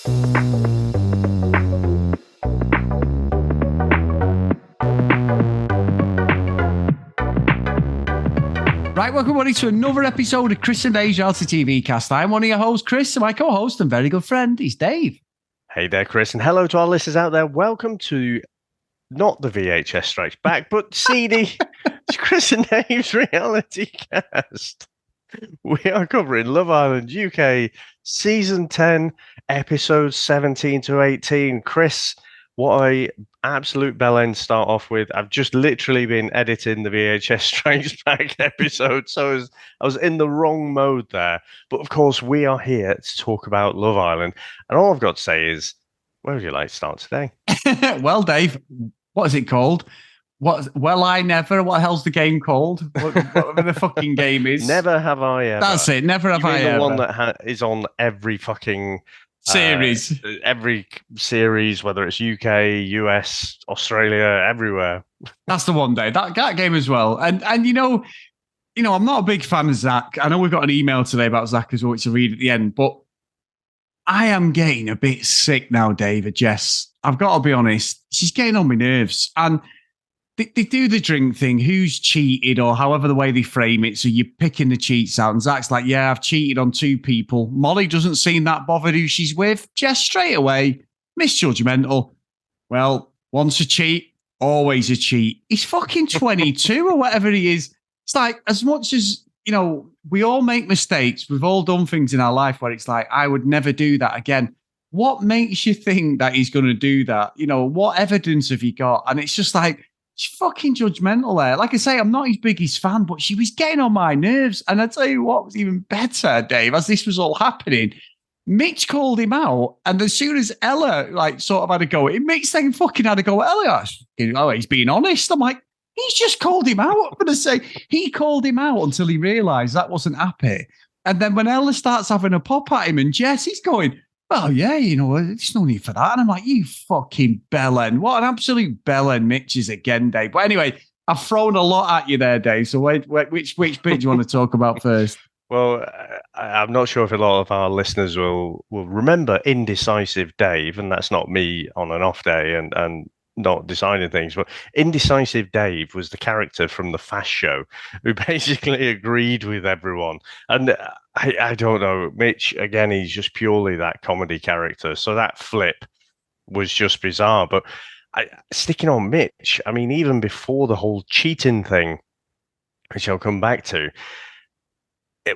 Right, welcome everybody to another episode of Chris and Dave's Reality TV Cast. I'm one of your hosts, Chris, and my co-host and very good friend is Dave. Hey there, Chris, and hello to our listeners out there. Welcome to not the VHS Strikes Back, but CD Chris and Dave's Reality Cast. We are covering Love Island UK Season 10, Episodes 17 to 18. Chris, what a absolute bellend start off with. I've just literally been editing the VHS Strikes Back episode, so I was in the wrong mode there. But of course, we are here to talk about Love Island, and all I've got to say is, where would you like to start today? Well, Dave, what is it called? I never. What the hell's the game called? Whatever the fucking game is. Never have I ever. That's it. Never have I ever. The one that is on every fucking series. Every series, whether it's UK, US, Australia, everywhere. That's the one, Dave. That game as well. And you know, I'm not a big fan of Zach. I know we've got an email today about Zach as well, which I'll read at the end, but I am getting a bit sick now, Dave, Jess. I've got to be honest. She's getting on my nerves. And they do the drink thing, who's cheated, or however the way they frame it. So you're picking the cheats out. And Zach's like, yeah, I've cheated on 2 people. Molly doesn't seem that bothered who she's with. Jess straight away, misjudgmental. Well, once a cheat, always a cheat. He's fucking 22 or whatever he is. It's like, as much as, we all make mistakes. We've all done things in our life where it's like, I would never do that again. What makes you think that he's going to do that? What evidence have you got? And it's just like, she's fucking judgmental there. Like I say, I'm not his biggest fan, but she was getting on my nerves. And I tell you what was even better, Dave, as this was all happening, Mitch called him out. And as soon as Ella, sort of had a go at him, Mitch then fucking had a go at Ella. He's being honest. I'm like, he's just called him out. I'm going to say he called him out until he realised that wasn't happy. And then when Ella starts having a pop at him and Jess is going, well, yeah, there's no need for that. And I'm like, you fucking bellend. What an absolute bellend Mitch is again, Dave. But anyway, I've thrown a lot at you there, Dave. So which bit do you want to talk about first? Well, I'm not sure if a lot of our listeners will remember Indecisive Dave, and that's not me on an off day and not deciding things, but Indecisive Dave was the character from the Fast Show who basically agreed with everyone. And I don't know, Mitch, again, he's just purely that comedy character. So that flip was just bizarre. But sticking on Mitch, I mean, even before the whole cheating thing, which I'll come back to,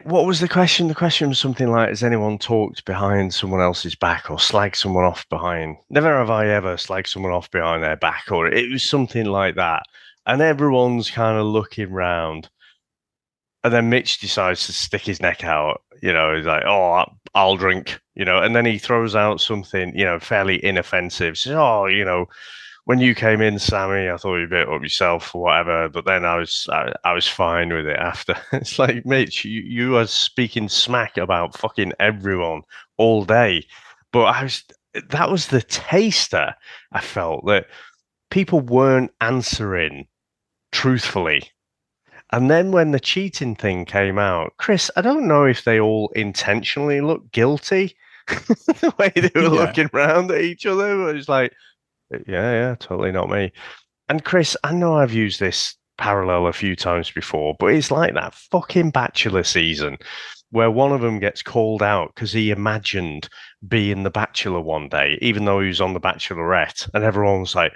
what was the question? The question was something like, has anyone talked behind someone else's back or slagged someone off behind? Never have I ever slagged someone off behind their back, or it was something like that. And everyone's kind of looking round. And then Mitch decides to stick his neck out. He's like, oh, I'll drink, and then he throws out something, fairly inoffensive. Says, oh, when you came in, Sammy, I thought you bit up yourself or whatever, but then I was fine with it after. It's like, Mitch, you are speaking smack about fucking everyone all day. But that was the taster. I felt that people weren't answering truthfully. And then when the cheating thing came out, Chris, I don't know if they all intentionally looked guilty the way they were looking around at each other. It was like, yeah, totally not me. And Chris, I know I've used this parallel a few times before, but it's like that fucking Bachelor season where one of them gets called out because he imagined being the Bachelor one day, even though he was on the Bachelorette, and everyone was like,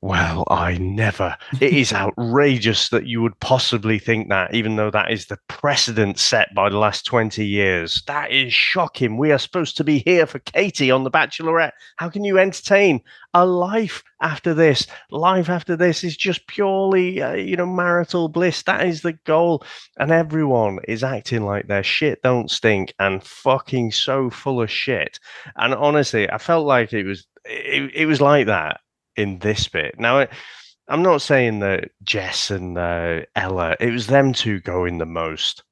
well, I never. It is outrageous that you would possibly think that, even though that is the precedent set by the last 20 years. That is shocking. We are supposed to be here for Katie on The Bachelorette. How can you entertain a life after this? Life after this is just purely, marital bliss. That is the goal. And everyone is acting like their shit don't stink and fucking so full of shit. And honestly, I felt like it was like that in this bit. Now, I'm not saying that Jess and Ella, it was them two going the most.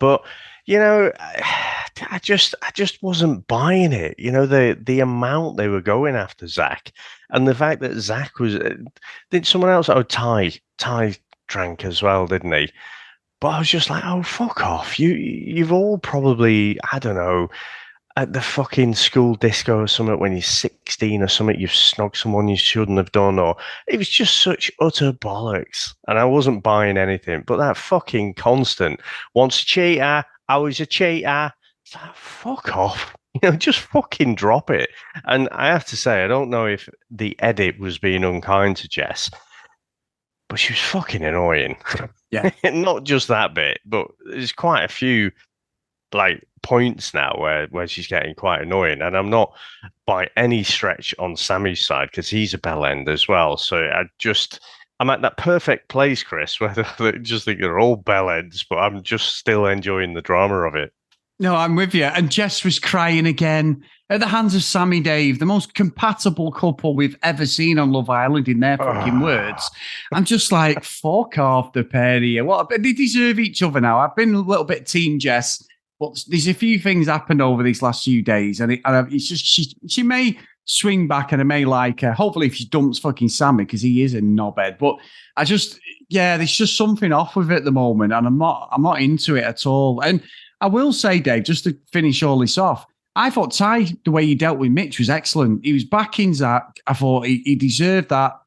But, I just wasn't buying it. The amount they were going after Zach, and the fact that Zach was, did someone else? Oh, Ty drank as well, didn't he? But I was just like, oh, fuck off. You've all probably, I don't know, at the fucking school disco or something when you're 16 or something, you've snogged someone you shouldn't have done, or it was just such utter bollocks. And I wasn't buying anything, but that fucking constant, once a cheater, always a cheater. It's like, fuck off. Just fucking drop it. And I have to say, I don't know if the edit was being unkind to Jess, but she was fucking annoying. Yeah. Not just that bit, but there's quite a few like points now where she's getting quite annoying, and I'm not by any stretch on Sammy's side because he's a bell end as well. So I'm at that perfect place, Chris, where I just think they're all bell ends, but I'm just still enjoying the drama of it. No, I'm with you. And Jess was crying again at the hands of Sammy Dave, the most compatible couple we've ever seen on Love Island, in their fucking words. I'm just like, fuck off the pair of you. What? They deserve each other now. I've been a little bit team Jess, but there's a few things happened over these last few days, and it's just she may swing back, and I may like her. Hopefully, if she dumps fucking Sammy, because he is a knobhead. But there's just something off with it at the moment, and I'm not into it at all. And I will say, Dave, just to finish all this off, I thought Ty, the way he dealt with Mitch was excellent. He was backing Zach. I thought he deserved that,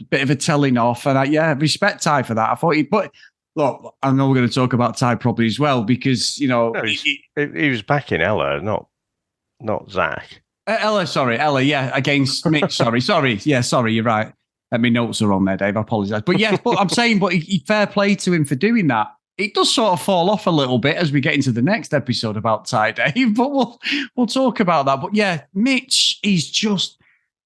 bit of a telling off. And respect Ty for that. I thought but look, I know we're going to talk about Ty probably as well, because, No, he was backing Ella, not Zach. Ella, yeah, against Mitch. Sorry. Yeah, sorry, you're right. My notes are on there, Dave. I apologize. But yeah, but I'm saying, fair play to him for doing that. It does sort of fall off a little bit as we get into the next episode about Ty, Dave, but we'll talk about that. But yeah, Mitch is just,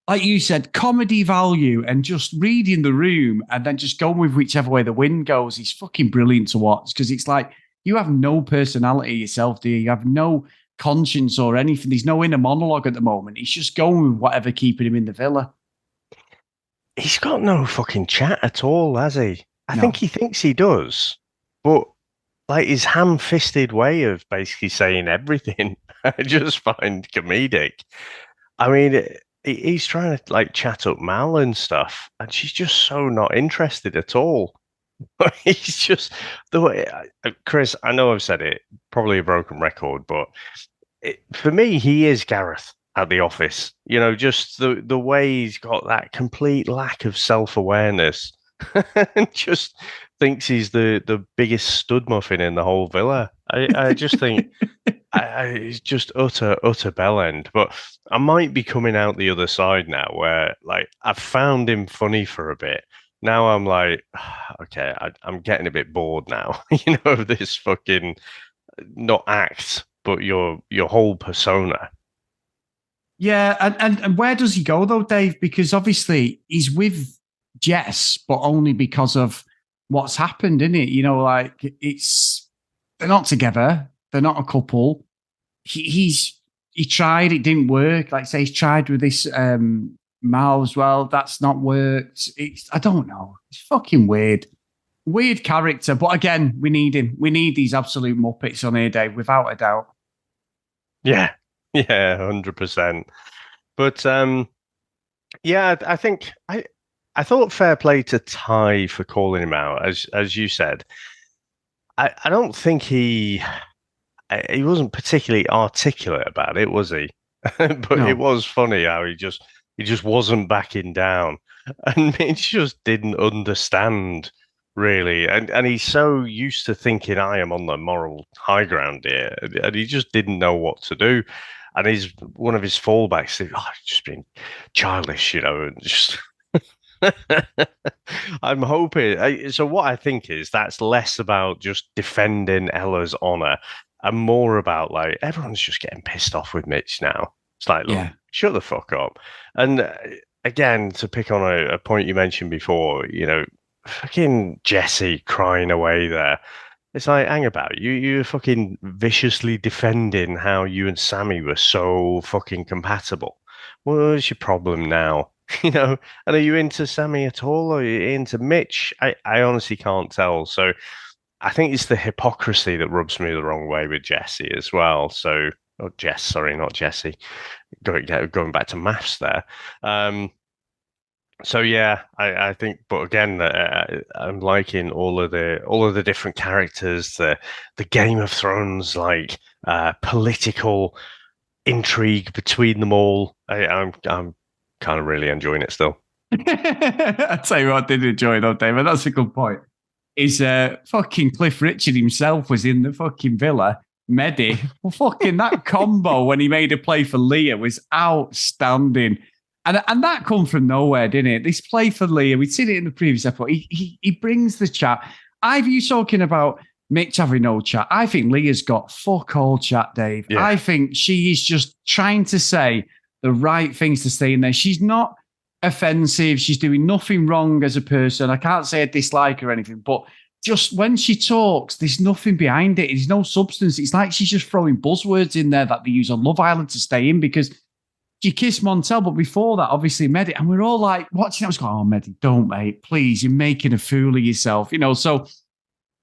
like you said, comedy value and just reading the room and then just going with whichever way the wind goes. He's fucking brilliant to watch, because it's like you have no personality yourself, do you? You have no conscience or anything. There's no inner monologue at the moment. He's just going with whatever keeping him in the villa. He's got no fucking chat at all, has he? I think he thinks he does. But like his ham-fisted way of basically saying everything, I just find comedic. I mean, he's trying to like chat up Mal and stuff, and she's just so not interested at all. He's just the way, Chris. I know I've said it, probably a broken record, but for me, he is Gareth at the office. Just the way he's got that complete lack of self-awareness, and just thinks he's the biggest stud muffin in the whole villa. I just think he's just utter bell end. But I might be coming out the other side now, where like I've found him funny for a bit. Now I'm like, okay, I'm getting a bit bored now. Of this fucking not act, but your whole persona. Yeah, and where does he go though, Dave? Because obviously he's with Jess, but only because of what's happened, isn't it? They're not together. They're not a couple. He tried, it didn't work. Like say, he's tried with this Mal as well. That's not worked. I don't know. It's fucking weird. Weird character. But again, we need him. We need these absolute Muppets on here, Dave, without a doubt. Yeah. Yeah, 100%. But yeah, I think I thought fair play to Ty for calling him out, as you said. I don't think he wasn't particularly articulate about it, was he? But no. It was funny how he just wasn't backing down, and he just didn't understand really. And he's so used to thinking I am on the moral high ground here, and he just didn't know what to do. And one of his fallbacks, just being childish, and just. I'm hoping. So what I think is that's less about just defending Ella's honor and more about like everyone's just getting pissed off with Mitch now. It's like, look, shut the fuck up. And again, to pick on a point you mentioned before, fucking Jesse crying away there. It's like, hang about, you're fucking viciously defending how you and Sammy were so fucking compatible. What's your problem now? And are you into Sammy at all, or are you into Mitch? I honestly can't tell. So I think it's the hypocrisy that rubs me the wrong way with Jesse as well. So, Jess, sorry, not Jesse. Going back to maths there. So yeah, I think, but again, I'm liking all of the different characters, the Game of Thrones like political intrigue between them all. I'm kind of really enjoying it still. I tell you what, I did enjoy though, David. That's a good point. Is fucking Cliff Richard himself was in the fucking villa. Medi, well, fucking that combo when he made a play for Leah was outstanding. And that come from nowhere, didn't it? This play for Leah, we'd seen it in the previous episode. He brings the chat. I've you talking about Mitch having no chat. I think Leah's got fuck all chat, Dave. Yeah. I think she is just trying to say the right things to stay in there. She's not offensive. She's doing nothing wrong as a person. I can't say I dislike her or anything, but just when she talks, there's nothing behind it. There's no substance. It's like she's just throwing buzzwords in there that they use on Love Island to stay in because she kissed Montel, but before that, obviously, Medi. And we're all like watching it. I was going, oh, Medi, don't, mate. Please, you're making a fool of yourself. You know, so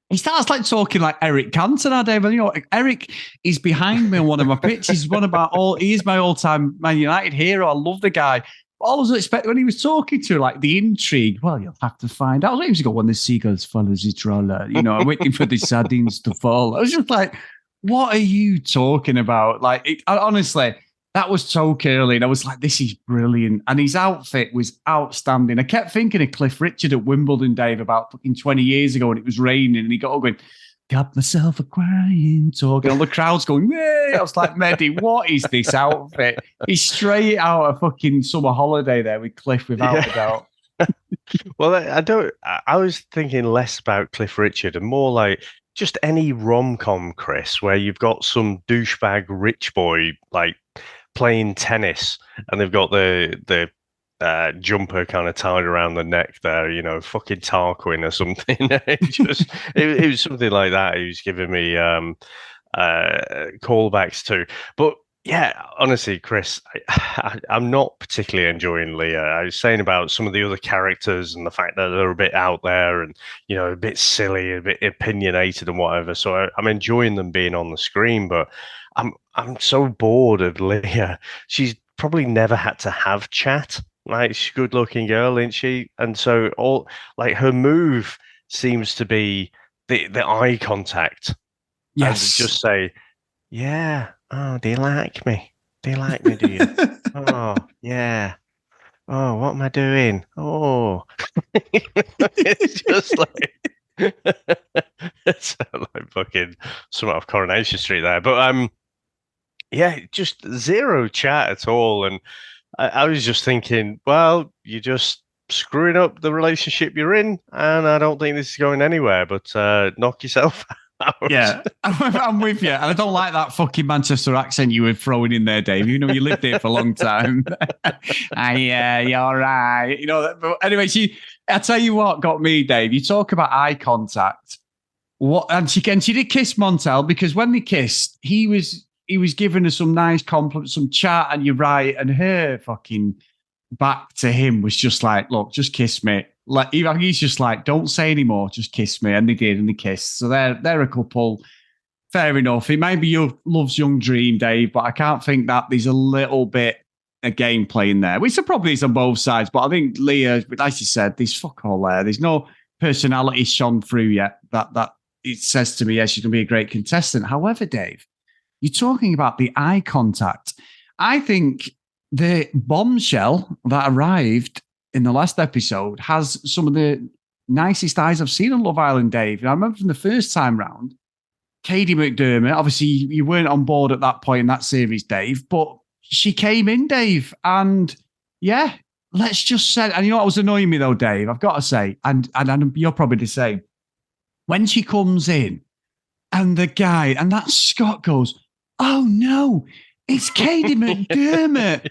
he starts like talking like Eric Cantona, Dave. And, you know, Eric is behind me on one of my pitches. He is my all-time Man United hero. I love the guy. All I was expecting when he was talking to her, like the intrigue, well, you'll have to find out. I was like, when the seagulls follows its roller, you know, I'm waiting for the sardines to fall. I was just like, what are you talking about? Like, honestly, that was so curly. And I was like, this is brilliant. And his outfit was outstanding. I kept thinking of Cliff Richard at Wimbledon, Dave, about fucking 20 years ago when it was raining and he got all going, got myself a crying talk. And all the crowd's going, yay. I was like, Medi, what is this outfit? He's straight out of fucking summer holiday there with Cliff, without a doubt. Well, I was thinking less about Cliff Richard and more like just any rom-com, Chris, where you've got some douchebag rich boy like playing tennis and they've got the jumper kind of tied around the neck there, you know, fucking Tarquin or something. it was something like that. He was giving me callbacks to. But yeah, honestly, Chris, I'm not particularly enjoying Leah. I was saying about some of the other characters and the fact that they're a bit out there and, you know, a bit silly, a bit opinionated and whatever. So I'm enjoying them being on the screen, but I'm so bored of Leah. She's probably never had to have chat. Like, she's a good-looking girl, isn't she? And so all like her move seems to be the eye contact. Yes. And just say, yeah. Oh, do you like me? Do you like me, do you? Oh, yeah. Oh, what am I doing? Oh. It's just like it's like fucking somewhat of Coronation Street there. But yeah, just zero chat at all. And I was just thinking, well, you're just screwing up the relationship you're in, and I don't think this is going anywhere, but knock yourself out. Yeah, I'm with you. And I don't like that fucking Manchester accent you were throwing in there, Dave. You know, you lived here for a long time. You're all right. You know, but anyway, I tell you what got me, Dave. You talk about eye contact. And she did kiss Montel because when they kissed, he was giving her some nice compliments, some chat, and you're right. And her fucking back to him was just like, look, just kiss me. Like, he's just like, don't say anymore, just kiss me. And they did, and they kissed. So they're a couple. Fair enough. It might be your love's young dream, Dave, but I can't think that there's a little bit of gameplay in there, which there probably is on both sides. But I think Leah, like you said, there's fuck all there. There's no personality shone through yet that it says to me, yes, she's going to be a great contestant. However, Dave, you're talking about the eye contact. I think the bombshell that arrived in the last episode has some of the nicest eyes I've seen on Love Island, Dave. And I remember from the first time round, Katie McDermott, obviously you weren't on board at that point in that series, Dave, but she came in, Dave. And yeah, let's just say, and you know what was annoying me though, Dave, I've got to say, and you're probably the same, when she comes in and the guy, and that Scott goes, oh no, it's Katie McDermott.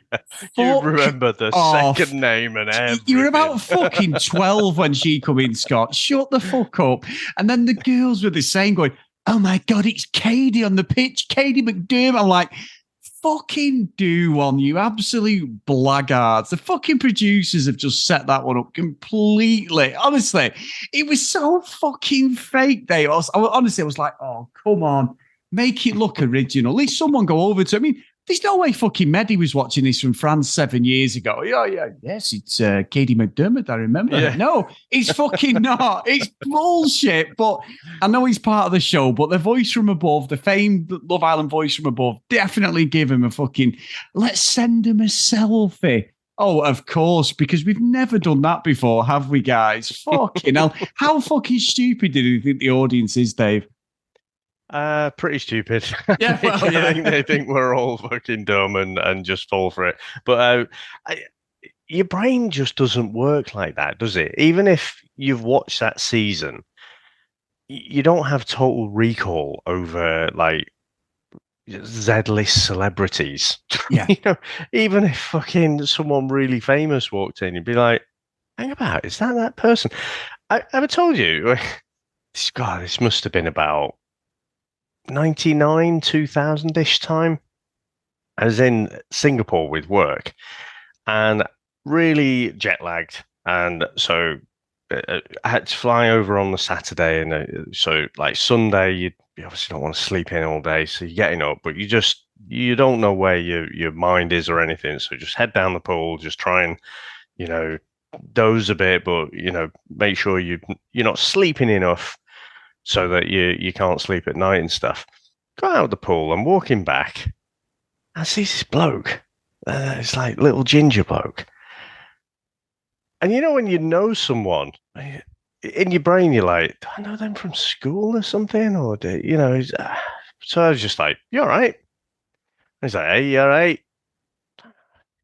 You remember the second name and everything. You were about fucking 12 when she come in, Scott. Shut the fuck up. And then the girls were the same going, oh my God, it's Katie on the pitch. Katie McDermott. I'm like, fucking do one, you absolute blackguards. The fucking producers have just set that one up completely. Honestly, it was so fucking fake, Dave. Honestly, I was like, oh, come on. Make it look original. At least someone go over to. I mean, There's no way fucking Mehdi was watching this from France 7 years ago. Yes, it's Katie McDermott. I remember her. No, it's fucking not. It's bullshit. But I know he's part of the show, but the voice from above, the famed Love Island voice from above, definitely give him a fucking, let's send him a selfie. Oh, of course, because we've never done that before, have we, guys? Fucking hell. How fucking stupid do you think the audience is, Dave? Pretty stupid. Yeah, well, yeah. I think they think we're all fucking dumb and just fall for it. But your brain just doesn't work like that, does it? Even if you've watched that season, you don't have total recall over like Z-list celebrities. Yeah. Even if fucking someone really famous walked in, you'd be like, hang about, is that person? I ever told you, this must have been about 99, 2000-ish time. I was in Singapore with work and really jet lagged. And so I had to fly over on the Saturday. And so like Sunday, you obviously don't want to sleep in all day. So you're getting up, but you don't know where your mind is or anything. So just head down the pool, just try and, doze a bit, but, make sure you're not sleeping enough so that you can't sleep at night and stuff. Got out of the pool. I'm walking back. I see this bloke. It's like little ginger bloke. And when you know someone, in your brain, you're like, do I know them from school or something? Or, so I was just like, you all right? And he's like, hey, you all right?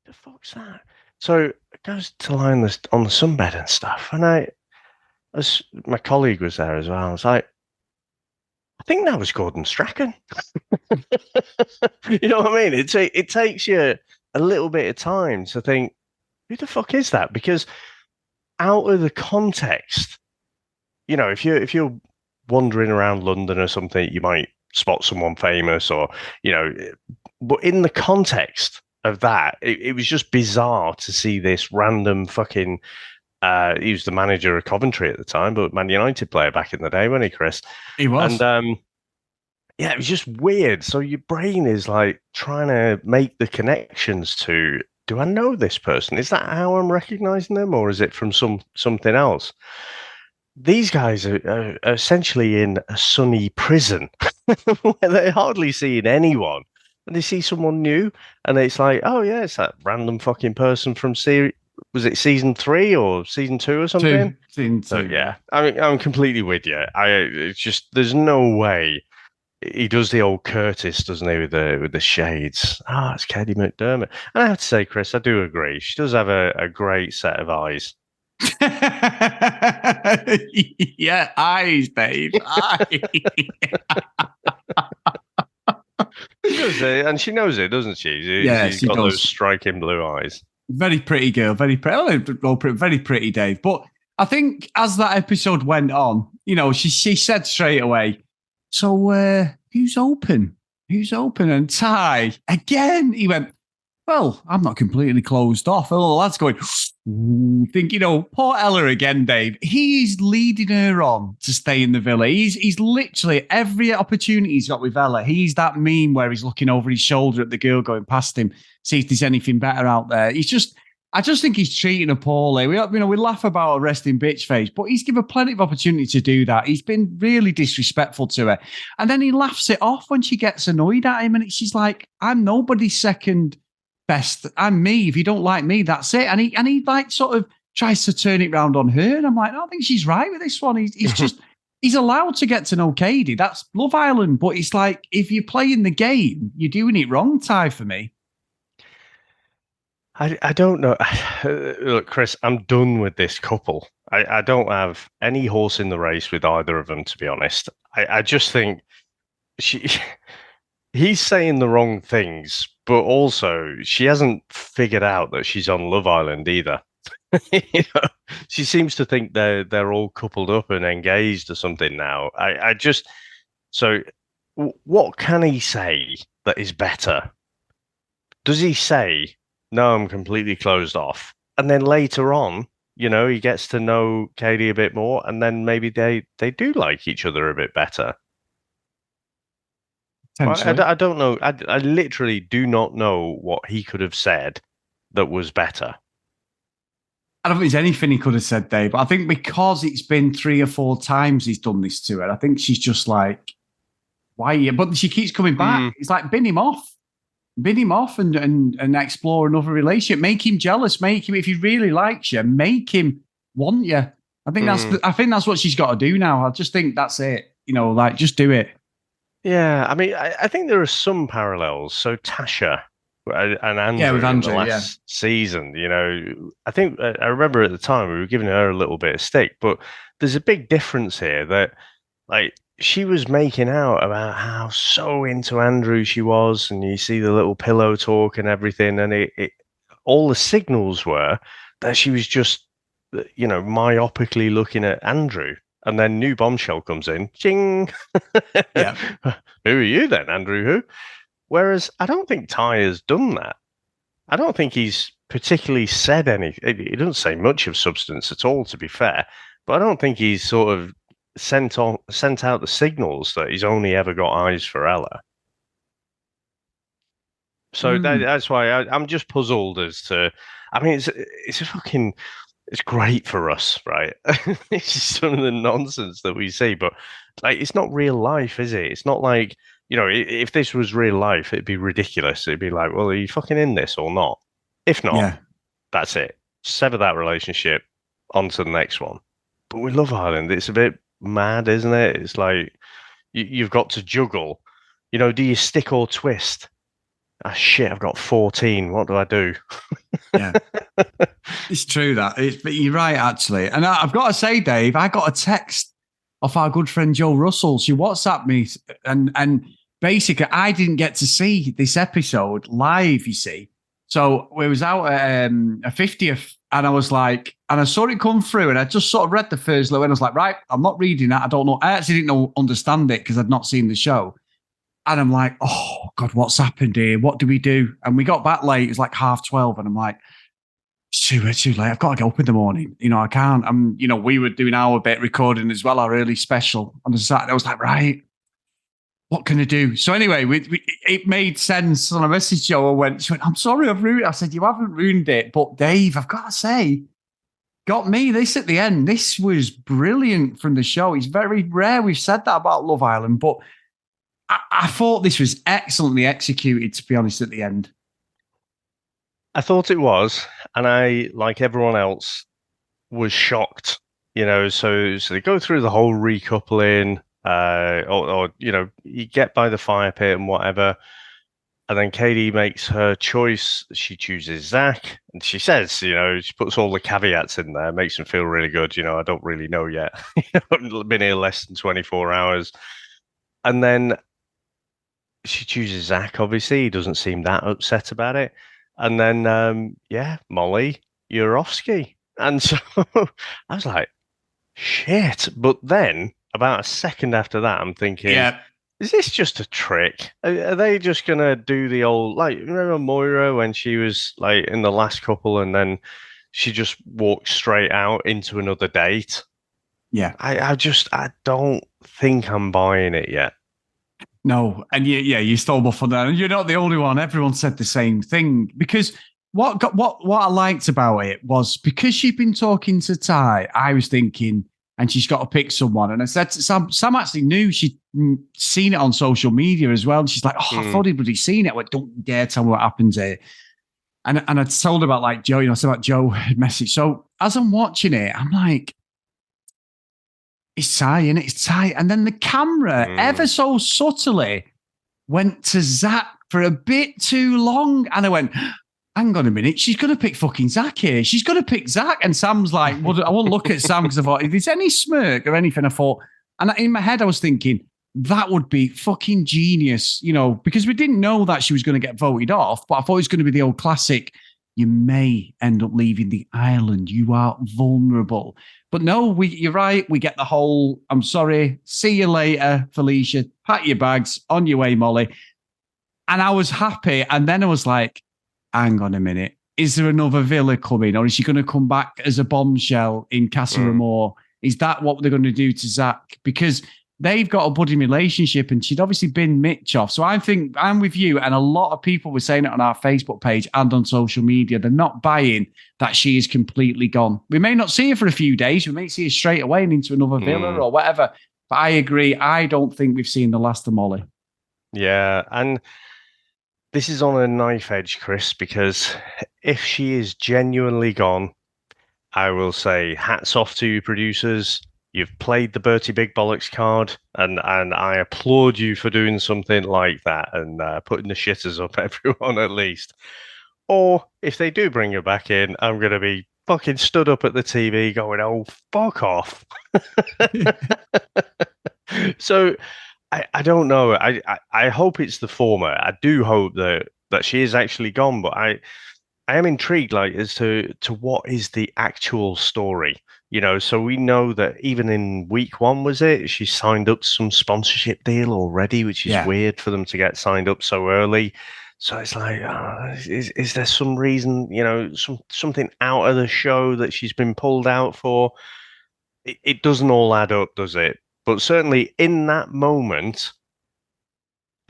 The fuck's that? So it goes to lie on the sunbed and stuff. And as my colleague was there as well, I was like, I think that was Gordon Strachan. You know what I mean? It takes you a little bit of time to think, who the fuck is that? Because out of the context, if you're wandering around London or something, you might spot someone famous or, but in the context of that, it was just bizarre to see this random fucking, he was the manager of Coventry at the time, but Man United player back in the day, wasn't he, Chris? He was. And, yeah, it was just weird. So your brain is like trying to make the connections to, do I know this person? Is that how I'm recognizing them, or is it from something else? These guys are essentially in a sunny prison where they're hardly seeing anyone, and they see someone new, and it's like, oh yeah, it's that random fucking person from was it season 3 or season 2 or something? Season 2. So yeah, I mean, I'm completely with you. It's just there's no way. He does the old Curtis, doesn't he, with the shades? It's Katie McDermott. And I have to say, Chris, I do agree. She does have a great set of eyes. Yeah, eyes, Dave. Eyes. She does it, and she knows it, doesn't she? She's got those striking blue eyes. Very pretty girl, very pretty. Very pretty, Dave. But I think as that episode went on, she said straight away, so who's open? Who's open? And Ty, again, he went, well, I'm not completely closed off. And all the lads going, think, poor Ella again, Dave. He's leading her on to stay in the villa. He's literally every opportunity he's got with Ella. He's that meme where he's looking over his shoulder at the girl going past him, see if there's anything better out there. I just think he's treating her poorly. We laugh about a resting bitch face, but he's given plenty of opportunity to do that. He's been really disrespectful to her. And then he laughs it off when she gets annoyed at him. And she's like, I'm nobody's second best. I'm me. If you don't like me, that's it. And he like sort of tries to turn it round on her. And I'm like, I don't think she's right with this one. He's just, he's allowed to get to know Katie. That's Love Island. But it's like, if you're playing the game, you're doing it wrong, Ty, for me. I don't know. Look, Chris, I'm done with this couple. I don't have any horse in the race with either of them, to be honest. I just think he's saying the wrong things, but also she hasn't figured out that she's on Love Island either. She seems to think they're all coupled up and engaged or something now. So what can he say that is better? Does he say, no, I'm completely closed off? And then later on, he gets to know Katie a bit more, and then maybe they do like each other a bit better. Potentially. I don't know. I literally do not know what he could have said that was better. I don't think there's anything he could have said, Dave. But I think because it's been 3 or 4 times he's done this to her, I think she's just like, why? But she keeps coming back. It's like, bin him off. Bin him off and explore another relationship. Make him jealous. Make him, if he really likes you, make him want you. I think that's what she's got to do now. I just think that's it. Like, just do it. Yeah, I mean, I think there are some parallels. So Tasha and Andrew, with Andrew, in the last season, I think I remember at the time we were giving her a little bit of stick, but there's a big difference here that, like, she was making out about how so into Andrew she was, and you see the little pillow talk and everything, and it all the signals were that she was just, myopically looking at Andrew. And then new bombshell comes in. Ching. Yeah. Who are you then, Andrew? Who? Whereas I don't think Ty has done that. I don't think he's particularly said anything. He doesn't say much of substance at all, to be fair. But I don't think he's sort of sent out the signals that he's only ever got eyes for Ella. So that's why I'm just puzzled as to. I mean, it's a fucking. It's great for us, right? It's just some of the nonsense that we see, but like, it's not real life, is it? It's not like, if this was real life, it'd be ridiculous. It'd be like, well, are you fucking in this or not? If not, that's it. Sever that relationship, on to the next one. But we love Ireland. It's a bit mad, isn't it? It's like you've got to juggle. Do you stick or twist? Ah, shit, I've got 14. What do I do? Yeah. It's true but you're right, actually. And I've got to say, Dave, I got a text off our good friend Joe Russell. She WhatsApped me, and basically I didn't get to see this episode live, you see. So we was out at a 50th, and I was like, and I saw it come through, and I just sort of read the first little, and I was like, right, I'm not reading that. I don't know. I actually didn't understand it because I'd not seen the show. And I'm like, oh, God, what's happened here? What do we do? And we got back late. It was like 12:30. And I'm like, it's too late. I've got to get up in the morning. I can't. We were doing our bit recording as well, our early special on the Saturday. I was like, right, what can I do? So anyway, it made sense. On a message, she went, I'm sorry, I've ruined it. I said, you haven't ruined it. But Dave, I've got to say, got me this at the end. This was brilliant from the show. It's very rare we've said that about Love Island, but I thought this was excellently executed, to be honest, at the end. I thought it was, and I, like everyone else, was shocked. So they go through the whole recoupling, or you get by the fire pit and whatever, and then Katie makes her choice. She chooses Zach, and she says, she puts all the caveats in there, makes him feel really good. I don't really know yet. I've been here less than 24 hours, and then she chooses Zach. Obviously, he doesn't seem that upset about it. And then, Molly, you're off ski. And so I was like, shit. But then, about a second after that, I'm thinking, is this just a trick? Are they just going to do the old, like, remember Moira when she was like in the last couple and then she just walked straight out into another date? Yeah. I don't think I'm buying it yet. No, and you stole off on that, and you're not the only one. Everyone said the same thing because what I liked about it was because she'd been talking to Ty. I was thinking, and she's got to pick someone. And I said to Sam actually knew she'd seen it on social media as well. And she's like, I thought he'd already seen it. I went, don't dare tell me what happens here. And I told her about like Joe. I said about Joe message. So as I'm watching it, I'm like, it's Ty, innit? It's Ty. And then the camera, ever so subtly, went to Zach for a bit too long. And I went, hang on a minute. She's going to pick fucking Zach here. She's going to pick Zach. And Sam's like, well, I won't look at Sam because I thought, if there's any smirk or anything, I thought, and in my head, I was thinking, that would be fucking genius, because we didn't know that she was going to get voted off. But I thought it was going to be the old classic, you may end up leaving the island. You are vulnerable. But no, you're right. We get the whole, I'm sorry, see you later, Felicia. Pack your bags, on your way, Molly. And I was happy. And then I was like, hang on a minute. Is there another villa coming? Or is she going to come back as a bombshell in Casa Amor? Is that what they're going to do to Zach? Because they've got a budding relationship, and she'd obviously been Mitch off. So I think I'm with you, and a lot of people were saying it on our Facebook page and on social media. They're not buying that she is completely gone. We may not see her for a few days. We may see her straight away and into another villa or whatever. But I agree. I don't think we've seen the last of Molly. Yeah, and this is on a knife edge, Chris, because if she is genuinely gone, I will say hats off to you, producers. You've played the Bertie Big Bollocks card, and I applaud you for doing something like that and putting the shitters up everyone at least. Or if they do bring her back in, I'm going to be fucking stood up at the TV going, oh, fuck off. So I don't know. I hope it's the former. I do hope that she is actually gone, but I am intrigued, like, as to what is the actual story. You know, so we know that even in week 1, was it? She signed up some sponsorship deal already, which is weird for them to get signed up so early. So it's like, is there some reason, you know, something out of the show that she's been pulled out for? It doesn't all add up, does it? But certainly in that moment,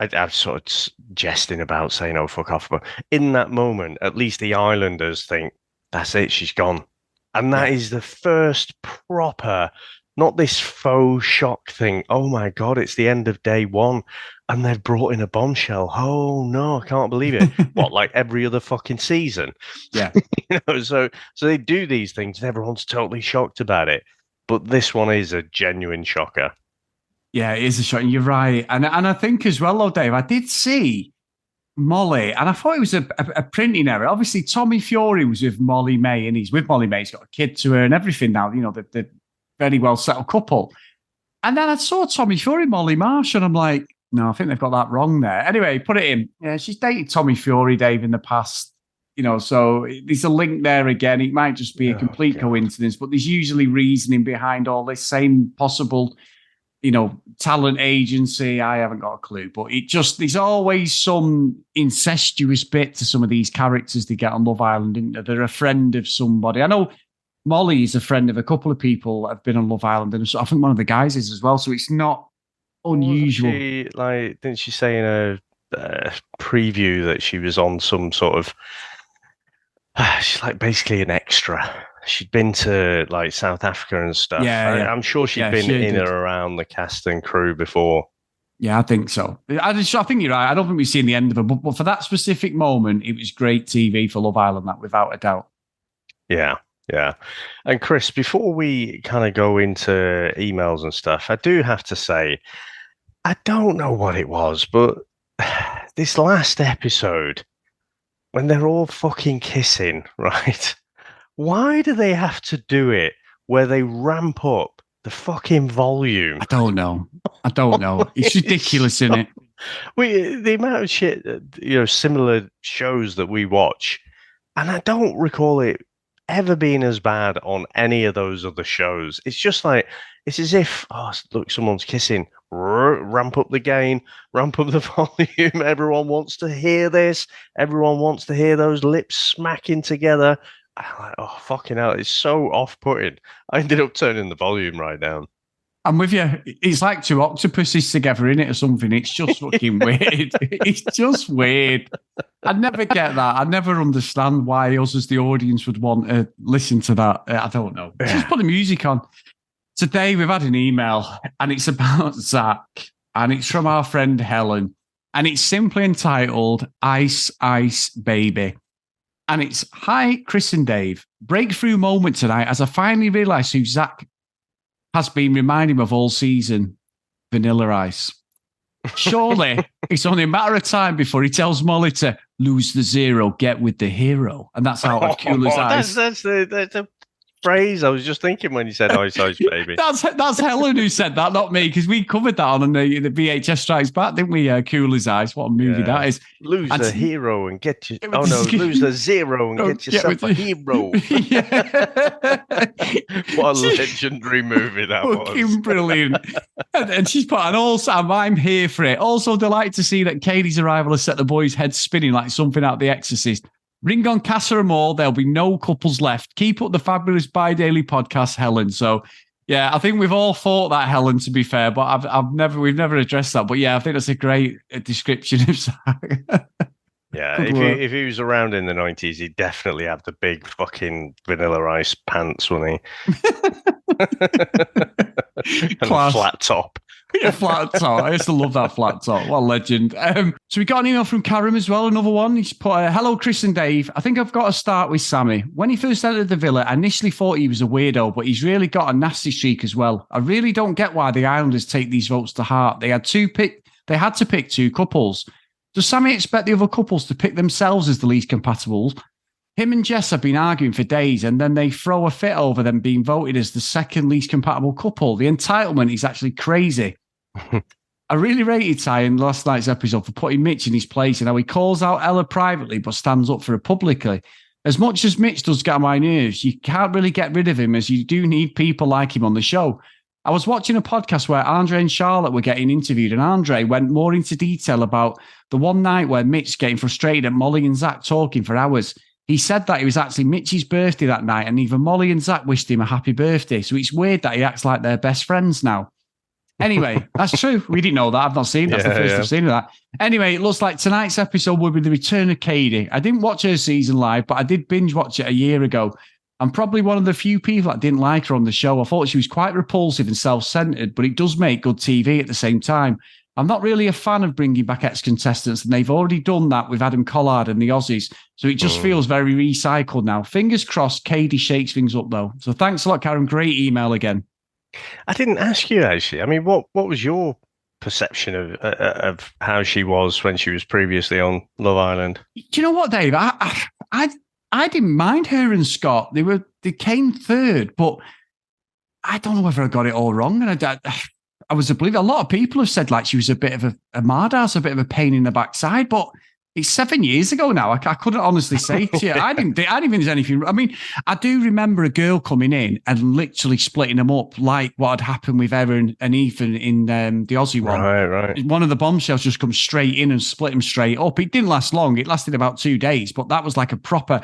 I'm sort of jesting about saying, oh, fuck off. But in that moment, at least the Islanders think, that's it, she's gone. And that is the first proper, not this faux shock thing. Oh my God, it's the end of day 1. And they've brought in a bombshell. Oh no, I can't believe it. What, like every other fucking season? Yeah. You know, so they do these things and everyone's totally shocked about it. But this one is a genuine shocker. Yeah, it is a shock. You're right. And I think as well, though, Dave, I did see Molly, and I thought it was a printing error. Obviously, Tommy Fury was with Molly May, and he's with Molly May. He's got a kid to her and everything now. You know, they're very well settled couple. And then I saw Tommy Fury, Molly Marsh, and I'm like, no, I think they've got that wrong there. Anyway, put it in. Yeah, she's dated Tommy Fury, Dave, in the past. You know, so there's a link there again. It might just be a complete coincidence, but there's usually reasoning behind all this. Same possible, you know, talent agency. I haven't got a clue, but there's always some incestuous bit to some of these characters they get on Love Island, isn't there? They're a friend of somebody. I know Molly is a friend of a couple of people that have been on Love Island, and I think one of the guys is as well. So it's not unusual. Didn't she say in a preview that she was on some sort of, she's like basically an extra. She'd been to like South Africa and stuff. Yeah. I'm sure she'd been in and around the cast and crew before. Yeah, I think so. I think you're right. I don't think we've seen the end of it, but for that specific moment, it was great TV for Love Island, that without a doubt. Yeah. And Chris, before we kind of go into emails and stuff, I do have to say, I don't know what it was, but this last episode, when they're all fucking kissing, right? Why do they have to do it where they ramp up the fucking volume? I don't know. It's ridiculous, isn't it? The amount of shit, you know, similar shows that we watch, and I don't recall it ever being as bad on any of those other shows. It's just like, it's as if, oh, look, someone's kissing. Ramp up the gain, ramp up the volume. Everyone wants to hear this. Everyone wants to hear those lips smacking together. I'm like, oh, fucking hell, it's so off-putting. I ended up turning the volume right down. I'm with you. It's like two octopuses together in it or something. It's just fucking weird. It's just weird. I never get that. I never understand why us as the audience would want to listen to that. I don't know. Just put the music on. Today we've had an email and it's about Zach and it's from our friend Helen and it's simply entitled Ice Ice Baby. And it's, hi, Chris and Dave. Breakthrough moment tonight as I finally realised who Zach has been reminding me of all season, Vanilla Ice. Surely it's only a matter of time before he tells Molly to lose the zero, get with the hero. And that's how Cool as Ice. That's the phrase I was just thinking when you said Ice Ice Baby. That's Helen who said that, not me, because we covered that on the VHS Strikes Back, didn't we? Cool as Ice. What a movie that is. Lose the hero and get you. Oh no, lose the zero and get yourself a hero. What a legendary movie that was. Brilliant. And she's put, and also, I'm here for it. Also, delighted to see that Katie's arrival has set the boys' heads spinning like something out of The Exorcist. Ring on Casa Amor. There'll be no couples left. Keep up the fabulous bi-daily podcast, Helen. So, Yeah, I think we've all thought that, Helen, to be fair, but we've never addressed that. But yeah, I think that's a great description of Zach. Yeah, if he was around in the 90s, he'd definitely have the big fucking Vanilla Ice pants, wouldn't he? And a flat top. Yeah, flat top. I used to love that flat top. What a legend. So we got an email from Karim as well, another one. He's put, hello, Chris and Dave. I think I've got to start with Sammy. When he first entered the Villa, I initially thought he was a weirdo, but he's really got a nasty streak as well. I really don't get why the Islanders take these votes to heart. They had to pick two couples. Does Sammy expect the other couples to pick themselves as the least compatible? Him and Jess have been arguing for days, and then they throw a fit over them being voted as the second least compatible couple. The entitlement is actually crazy. I really rated Ty in last night's episode for putting Mitch in his place and how he calls out Ella privately but stands up for her publicly. As much as Mitch does get on my nerves, you can't really get rid of him, as you do need people like him on the show. I was watching a podcast where Andre and Charlotte were getting interviewed, and Andre went more into detail about the one night where Mitch getting frustrated at Molly and Zach talking for hours. He said that it was actually Mitch's birthday that night, and neither Molly and Zach wished him a happy birthday. So it's weird that he acts like they're best friends now. Anyway, that's true. We didn't know that. I've not seen that. That's the first I've seen of that. Anyway, it looks like tonight's episode will be the return of Katie. I didn't watch her season live, but I did binge watch it a year ago. I'm probably one of the few people that didn't like her on the show. I thought she was quite repulsive and self-centered, but it does make good TV at the same time. I'm not really a fan of bringing back ex-contestants, and they've already done that with Adam Collard and the Aussies, so it just feels very recycled now. Fingers crossed Katie shakes things up, though. So thanks a lot, Karen. Great email again. I didn't ask you, actually. I mean, what was your perception of how she was when she was previously on Love Island? Do you know what, Dave? I didn't mind her and Scott. They came third, but I don't know whether I got it all wrong. And I was oblivious. A lot of people have said like she was a bit of a mardass, a bit of a pain in the backside, but it's 7 years ago now. I couldn't honestly say to you. I didn't think there's anything. I mean, I do remember a girl coming in and literally splitting them up like what had happened with Erin and Ethan in the Aussie one. Right. One of the bombshells just come straight in and split them straight up. It didn't last long. It lasted about 2 days, but that was like a proper,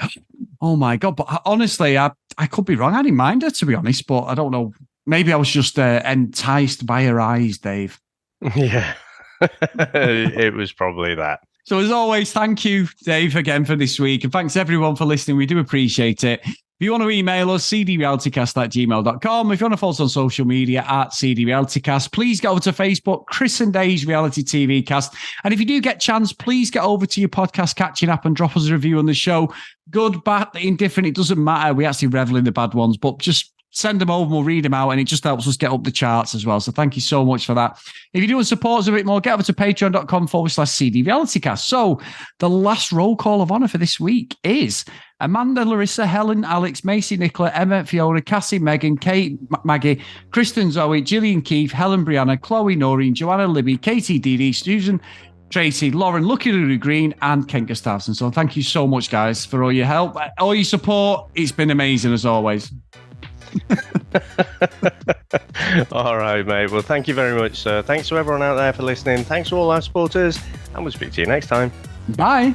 oh my God. But honestly, I could be wrong. I didn't mind her, to be honest, but I don't know. Maybe I was just enticed by her eyes, Dave. Yeah, it was probably that. So as always, thank you, Dave, again for this week. And thanks everyone for listening. We do appreciate it. If you want to email us, cdrealitycast@gmail.com. If you want to follow us on social media @cdrealitycast, please go over to Facebook, Chris and Dave's Reality TV Cast. And if you do get a chance, please get over to your podcast catching app and drop us a review on the show. Good, bad, indifferent, it doesn't matter. We actually revel in the bad ones, but just send them over and we'll read them out, and it just helps us get up the charts as well. So thank you so much for that. If you do want to support us a bit more, get over to patreon.com/CD Realitycast. So the last roll call of honour for this week is Amanda, Larissa, Helen, Alex, Macy, Nicola, Emma, Fiona, Cassie, Megan, Kate, Maggie, Kristen, Zoe, Gillian, Keith, Helen, Brianna, Chloe, Noreen, Joanna, Libby, Katie, Dee, Susan, Tracy, Lauren, Lucky Lulu Green, and Ken Gustafson. So thank you so much, guys, for all your help, all your support. It's been amazing as always. All right, mate. Well, thank you very much, sir. Thanks to everyone out there for listening. Thanks to all our supporters, and we'll speak to you next time. Bye.